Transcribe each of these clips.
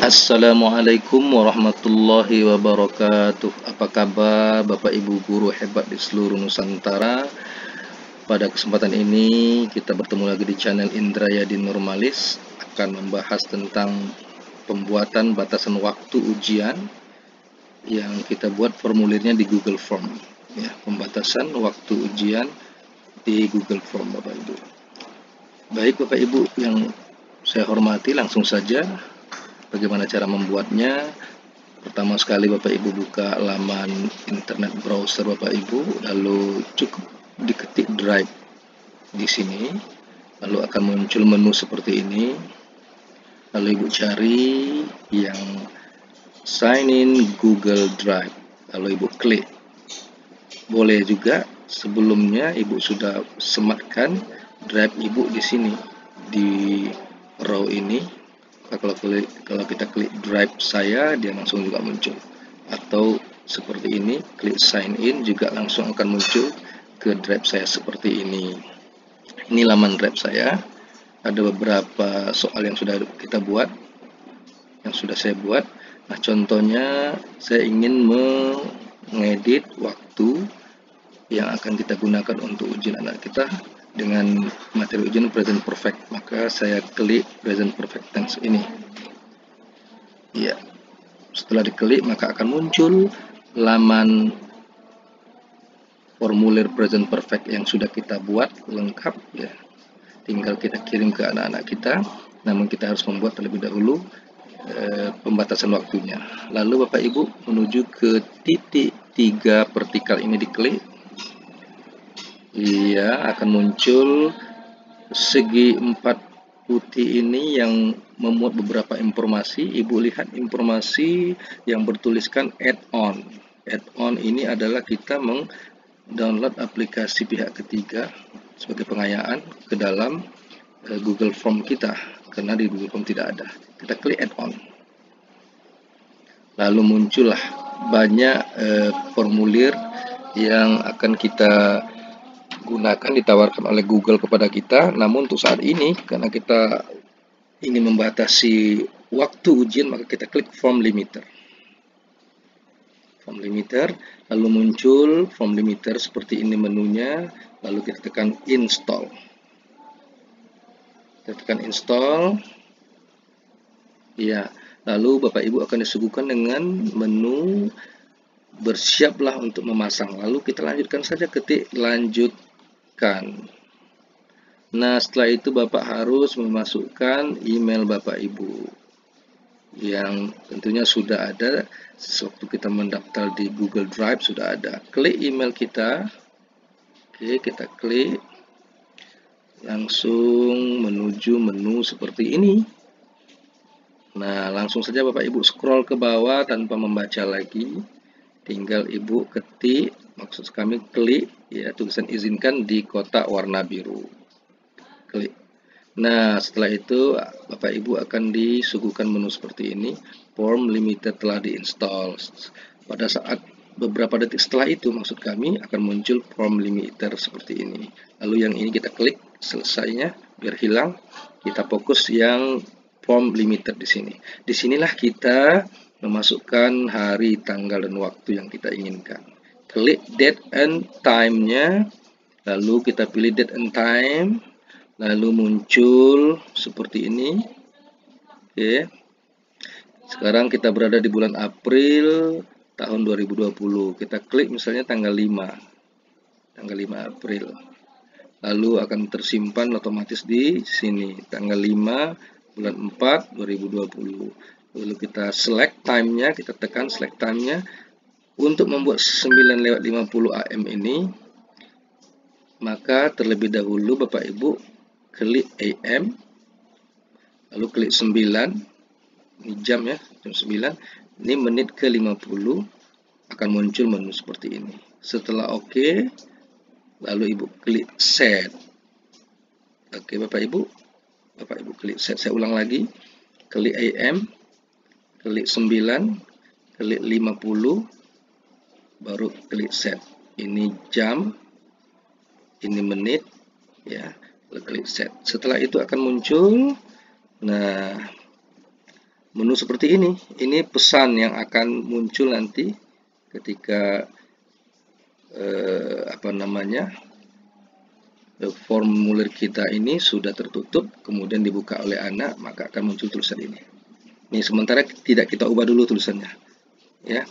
Assalamualaikum warahmatullahi wabarakatuh. Apa kabar Bapak Ibu guru hebat di seluruh Nusantara? Pada kesempatan ini kita bertemu lagi di channel Indrayadi Nurmalis, akan membahas tentang pembuatan batasan waktu ujian yang kita buat formulirnya di Google Form. Ya, pembatasan waktu ujian di Google Form Bapak Ibu. Baik Bapak Ibu yang saya hormati, langsung saja bagaimana cara membuatnya. Pertama sekali Bapak Ibu buka laman internet browser Bapak Ibu, lalu cukup diketik Drive di sini, lalu akan muncul menu seperti ini. Lalu Ibu cari yang Sign in Google Drive, lalu Ibu klik. Boleh juga sebelumnya Ibu sudah sematkan Drive Ibu di sini di row ini. Kalau kita klik Drive saya, dia langsung juga muncul. Atau seperti ini, klik Sign In juga langsung akan muncul ke Drive saya seperti ini. Ini laman Drive saya. Ada beberapa soal yang sudah kita buat, yang sudah saya buat. Nah, contohnya saya ingin mengedit waktu yang akan kita gunakan untuk ujian anak kita dengan materi ujian present perfect, maka saya klik present perfect tense ini. Ya, setelah diklik maka akan muncul laman formulir present perfect yang sudah kita buat lengkap ya. Tinggal kita kirim ke anak-anak kita, namun kita harus membuat terlebih dahulu pembatasan waktunya. Lalu Bapak Ibu menuju ke titik 3 vertikal ini, diklik. Iya, akan muncul segi 4 putih ini yang memuat beberapa informasi. Ibu lihat informasi yang bertuliskan add-on. Add-on ini adalah kita mendownload aplikasi pihak ketiga sebagai pengayaan ke dalam Google Form kita, karena di Google Form tidak ada. Kita klik add-on. Lalu muncullah banyak formulir yang akan kita gunakan, ditawarkan oleh Google kepada kita. Namun untuk saat ini, karena kita ini membatasi waktu ujian, maka kita klik form limiter. Form limiter, lalu muncul form limiter seperti ini menunya, lalu kita tekan install. Kita tekan install. Ya, lalu Bapak Ibu akan disuguhkan dengan menu bersiaplah untuk memasang. Lalu kita lanjutkan saja, ketik lanjut. Nah, setelah itu Bapak harus memasukkan email Bapak Ibu yang tentunya sudah ada sewaktu kita mendaftar di Google Drive, sudah ada. Klik email kita. Oke, kita klik, langsung menuju menu seperti ini. Nah, langsung saja Bapak Ibu scroll ke bawah tanpa membaca lagi, tinggal Ibu ketik, maksud kami klik ya, tulisan izinkan di kotak warna biru. Klik. Nah, setelah itu Bapak Ibu akan disuguhkan menu seperti ini. Form limiter telah diinstal. Pada saat beberapa detik setelah itu, maksud kami, akan muncul form limiter seperti ini. Lalu yang ini kita klik, selesainya biar hilang. Kita fokus yang form limiter di sini. Disinilah kita memasukkan hari, tanggal, dan waktu yang kita inginkan. Klik date and time-nya, lalu kita pilih date and time, lalu muncul seperti ini. Oke. Sekarang kita berada di bulan April tahun 2020. Kita klik misalnya tanggal 5. Tanggal 5 April. Lalu akan tersimpan otomatis di sini, tanggal 5 bulan 4 2020. Lalu kita select time-nya, kita tekan select time-nya. Untuk membuat 9:50 AM ini, maka terlebih dahulu Bapak Ibu klik AM, lalu klik 9, ini jam ya, jam 9, ini menit ke 50, akan muncul menu seperti ini. Setelah OK, lalu Ibu klik set. Oke Bapak Ibu klik set. Saya ulang lagi, klik AM, klik 9, klik 50, baru klik set. Ini jam, ini menit ya, lalu klik set. Setelah itu akan muncul, nah menu seperti ini. Ini pesan yang akan muncul nanti ketika formulir kita ini sudah tertutup, kemudian dibuka oleh anak, maka akan muncul tulisan ini. Ini sementara tidak kita ubah dulu tulisannya, ya.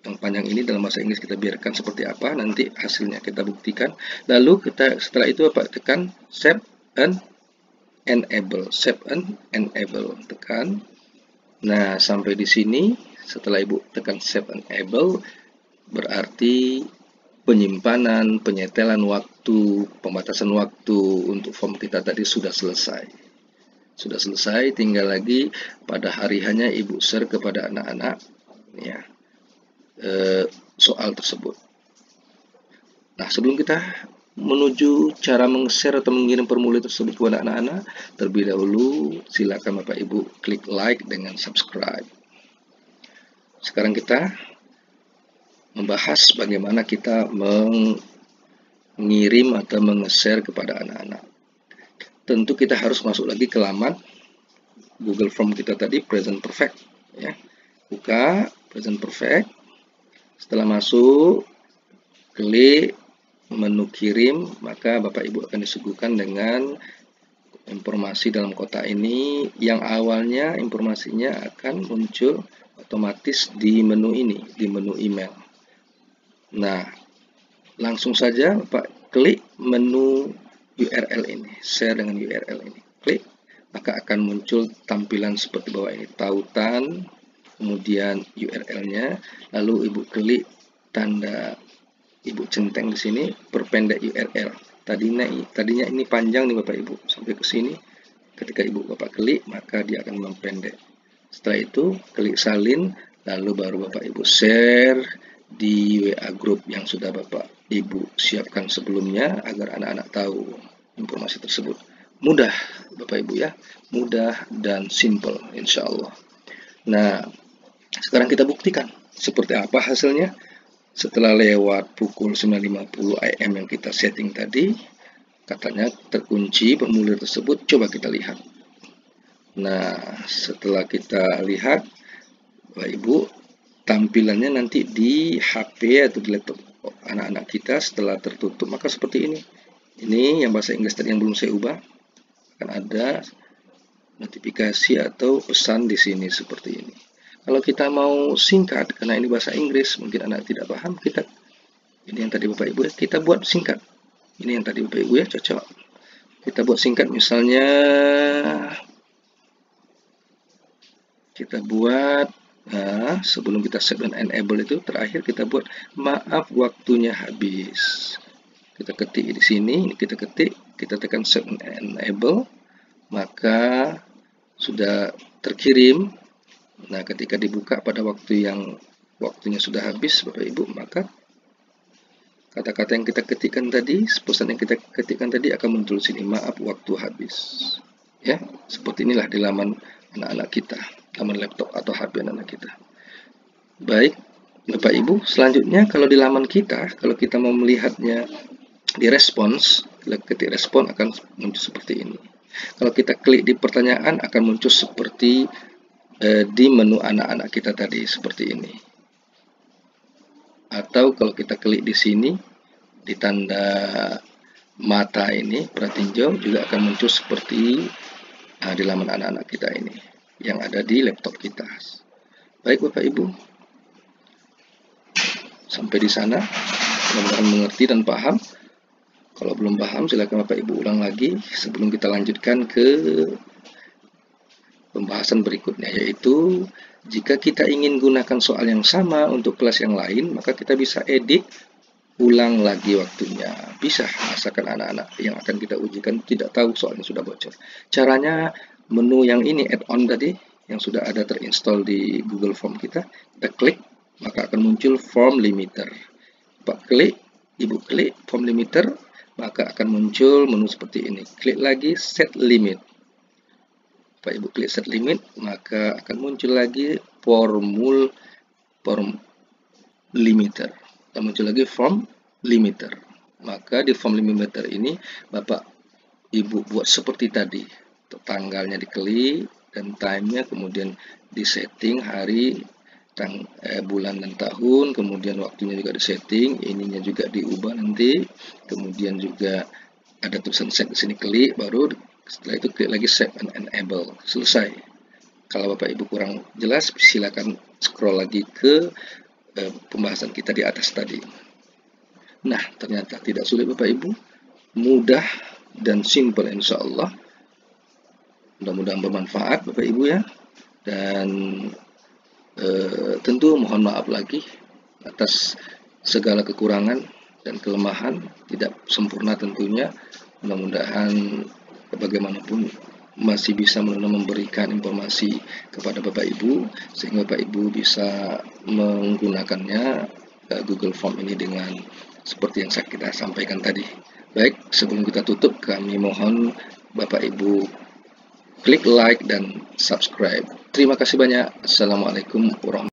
Yang panjang ini dalam bahasa Inggris kita biarkan seperti apa, nanti hasilnya kita buktikan. Lalu kita setelah itu Bapak tekan save and enable, tekan. Nah, sampai di sini setelah Ibu tekan save and enable berarti penyimpanan, penyetelan waktu, pembatasan waktu untuk form kita tadi sudah selesai. Sudah selesai, tinggal lagi pada hari hanya Ibu share kepada anak-anak ya, soal tersebut. Nah, sebelum kita menuju cara meng-share atau mengirim formulir tersebut kepada anak-anak, terlebih dahulu silakan Bapak Ibu klik like dengan subscribe. Sekarang kita membahas bagaimana kita mengirim atau meng-share kepada anak-anak. Tentu kita harus masuk lagi ke laman Google Form kita tadi, Present Perfect ya. Buka Present Perfect. Setelah masuk, klik menu kirim, maka Bapak Ibu akan disuguhkan dengan informasi dalam kotak ini yang awalnya informasinya akan muncul otomatis di menu ini, di menu email. Nah, langsung saja Bapak klik menu URL ini, share dengan URL ini. Klik, maka akan muncul tampilan seperti bawah ini, tautan, kemudian URL-nya, lalu Ibu klik tanda Ibu centeng di sini, perpendek URL. Tadinya ini panjang nih Bapak Ibu, sampai ke sini. Ketika Ibu Bapak klik, maka dia akan memperpendek. Setelah itu, klik salin, lalu baru Bapak Ibu share di WA group yang sudah Bapak Ibu siapkan sebelumnya agar anak-anak tahu informasi tersebut. Mudah Bapak Ibu ya, mudah dan simple insya Allah. Nah, sekarang kita buktikan seperti apa hasilnya. Setelah lewat pukul 9.50 AM yang kita setting tadi, katanya terkunci formulir tersebut. Coba kita lihat. Nah, setelah kita lihat, Bapak Ibu, tampilannya nanti di HP atau di laptop anak-anak kita setelah tertutup, maka seperti ini. Ini yang bahasa Inggris tadi yang belum saya ubah. Akan ada notifikasi atau pesan di sini seperti ini. Kalau kita mau singkat, karena ini bahasa Inggris, mungkin anak tidak paham, ini yang tadi Bapak Ibu ya, kita buat singkat. Ini yang tadi Bapak Ibu ya, cocok. Kita buat singkat, misalnya kita buat, nah, sebelum kita save dan enable itu, terakhir kita buat maaf waktunya habis. Kita ketik di sini, kita ketik, kita tekan save and enable, maka sudah terkirim. Nah, ketika dibuka pada waktu yang waktunya sudah habis, Bapak Ibu, maka kata-kata yang kita ketikkan tadi, pesan yang kita ketikkan tadi akan muncul sini, maaf waktu habis. Ya, seperti inilah di laman anak-anak kita, laman laptop atau HP anak-anak kita. Baik, Bapak Ibu, selanjutnya kalau di laman kita, kalau kita mau melihatnya di respons, ketik respon akan muncul seperti ini. Kalau kita klik di pertanyaan akan muncul seperti di menu anak-anak kita tadi seperti ini. Atau kalau kita klik di sini di tanda mata ini pratinjau juga akan muncul seperti di laman anak-anak kita ini yang ada di laptop kita. Baik Bapak Ibu, sampai di sana mudah-mudahan mengerti dan paham. Kalau belum paham silakan Bapak Ibu ulang lagi sebelum kita lanjutkan ke pembahasan berikutnya, yaitu jika kita ingin gunakan soal yang sama untuk kelas yang lain, maka kita bisa edit ulang lagi waktunya. Bisa, asalkan anak-anak yang akan kita ujikan tidak tahu soalnya sudah bocor. Caranya menu yang ini, add-on tadi, yang sudah ada terinstall di Google Form kita klik, maka akan muncul form limiter. Pak klik, Ibu klik form limiter, maka akan muncul menu seperti ini. Klik lagi set limit. Pak Ibu klik set limit, maka akan muncul lagi form limiter. Akan muncul lagi form limiter. Maka di form limiter ini Bapak Ibu buat seperti tadi. Tanggalnya diklik, dan time-nya, kemudian disetting hari, bulan dan tahun, kemudian waktunya juga disetting, ininya juga diubah nanti, kemudian juga ada tulisan set di sini, klik, baru setelah itu klik lagi save and enable, selesai. Kalau Bapak Ibu kurang jelas, silakan scroll lagi ke pembahasan kita di atas tadi. Nah, ternyata tidak sulit Bapak Ibu, mudah dan simple insya Allah. Mudah-mudahan bermanfaat Bapak Ibu ya. Dan tentu mohon maaf lagi atas segala kekurangan dan kelemahan, tidak sempurna tentunya. Mudah-mudahan bagaimanapun masih bisa memberikan informasi kepada Bapak Ibu, sehingga Bapak Ibu bisa menggunakannya Google Form ini dengan seperti yang kita sampaikan tadi. Baik, sebelum kita tutup, kami mohon Bapak Ibu klik like dan subscribe. Terima kasih banyak. Assalamualaikum warahmatullahi wabarakatuh.